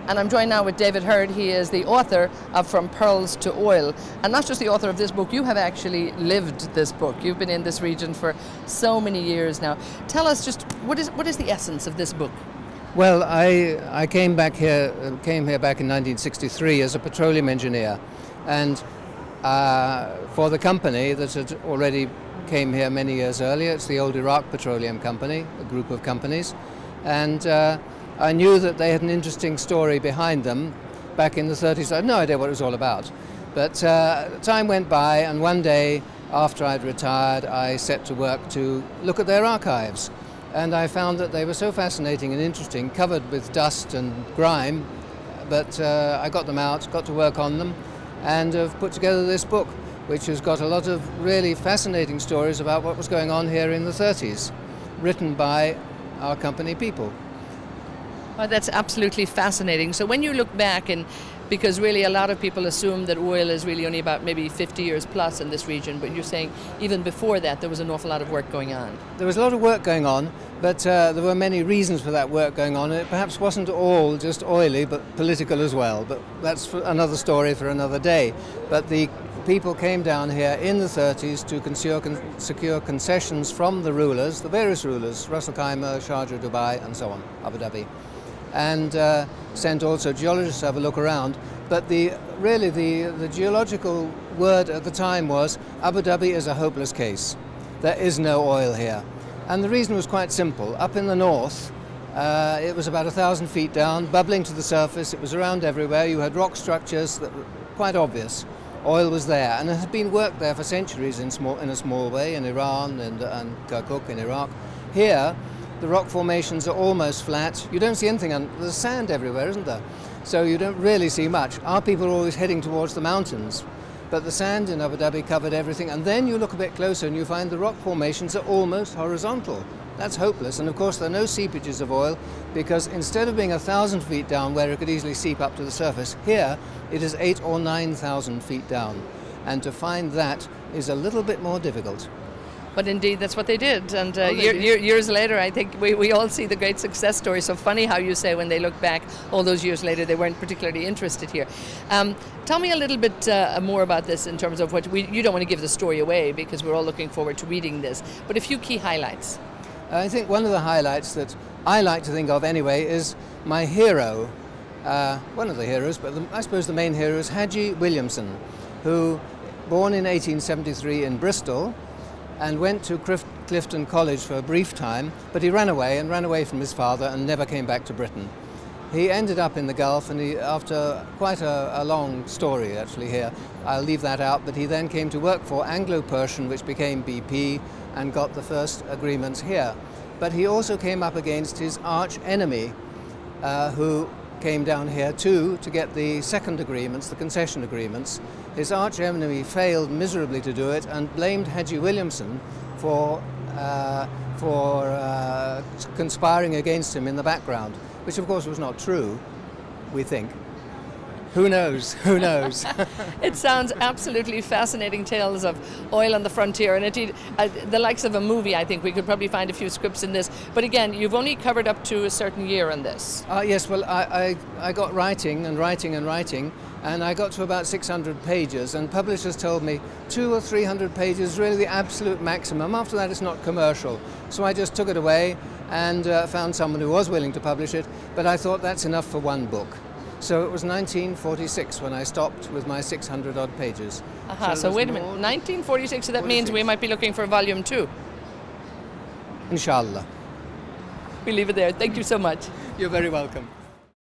And I'm joined now with David Hurd. He is the author of From Pearls to Oil. And not just the author of this book, you have actually lived this book. You've been in this region for so many years now. Tell us just, what is the essence of this book? Well, I came here back in 1963 as a petroleum engineer, and for the company that had already came here many years earlier. It's the old Iraq Petroleum Company, a group of companies, and I knew that they had an interesting story behind them back in the 30s. I had no idea what it was all about, but time went by, and one day after I'd retired I set to work to look at their archives, and I found that they were so fascinating and interesting, covered with dust and grime, but I got them out, got to work on them, and have put together this book, which has got a lot of really fascinating stories about what was going on here in the 30s, written by our company people. Oh, that's absolutely fascinating. So when you look back, and because really a lot of people assume that oil is really only about maybe 50 years plus in this region, but you're saying even before that there was an awful lot of work going on. There was a lot of work going on, but there were many reasons for that work going on, and it perhaps wasn't all just oily, but political as well. But that's another story for another day. But the people came down here in the 30s to secure concessions from the rulers, the various rulers, Ras Al Khaimah, Sharjah, Dubai, and so on, Abu Dhabi, and sent also geologists to have a look around. But really the geological word at the time was Abu Dhabi is a hopeless case. There is no oil here. And the reason was quite simple. Up in the north, it was about 1,000 feet down, bubbling to the surface. It was around everywhere. You had rock structures that were quite obvious. Oil was there, and it had been worked there for centuries in a small way, in Iran and Kirkuk in Iraq. Here, the rock formations are almost flat. You don't see anything, and there's sand everywhere, isn't there? So you don't really see much. Our people are always heading towards the mountains, but the sand in Abu Dhabi covered everything, and then you look a bit closer and you find the rock formations are almost horizontal. That's hopeless, and of course there are no seepages of oil, because instead of being 1,000 feet down where it could easily seep up to the surface, here it is 8,000 or 9,000 feet down, and to find that is a little bit more difficult. But indeed, that's what they did, and years later, I think we all see the great success story. So funny how you say when they look back all those years later, they weren't particularly interested here. Tell me a little bit more about this in terms of what you don't want to give the story away, because we're all looking forward to reading this, but a few key highlights. I think one of the highlights that I like to think of anyway is my hero, one of the heroes, but I suppose the main hero is Haji Williamson, who, born in 1873 in Bristol, and went to Clifton College for a brief time, but he ran away from his father and never came back to Britain. He ended up in the Gulf, and after quite a long story actually here, I'll leave that out, but he then came to work for Anglo-Persian, which became BP, and got the first agreements here. But he also came up against his arch enemy, who came down here too to get the second agreements, the concession agreements. His arch enemy failed miserably to do it and blamed Haji Williamson for conspiring against him in the background, which of course was not true, we think. Who knows? Who knows? It sounds absolutely fascinating tales of oil on the frontier, and indeed, the likes of a movie. I think we could probably find a few scripts in this. But again, you've only covered up to a certain year on this. Yes, well, I got writing, and I got to about 600 pages, and publishers told me 200 or 300 pages is really the absolute maximum. After that, it's not commercial. So I just took it away and found someone who was willing to publish it, but I thought that's enough for one book. So it was 1946 when I stopped with my 600-odd pages. Aha, so wait a minute, 1946, so that means we might be looking for volume 2. Inshallah. We leave it there. Thank you so much. You're very welcome.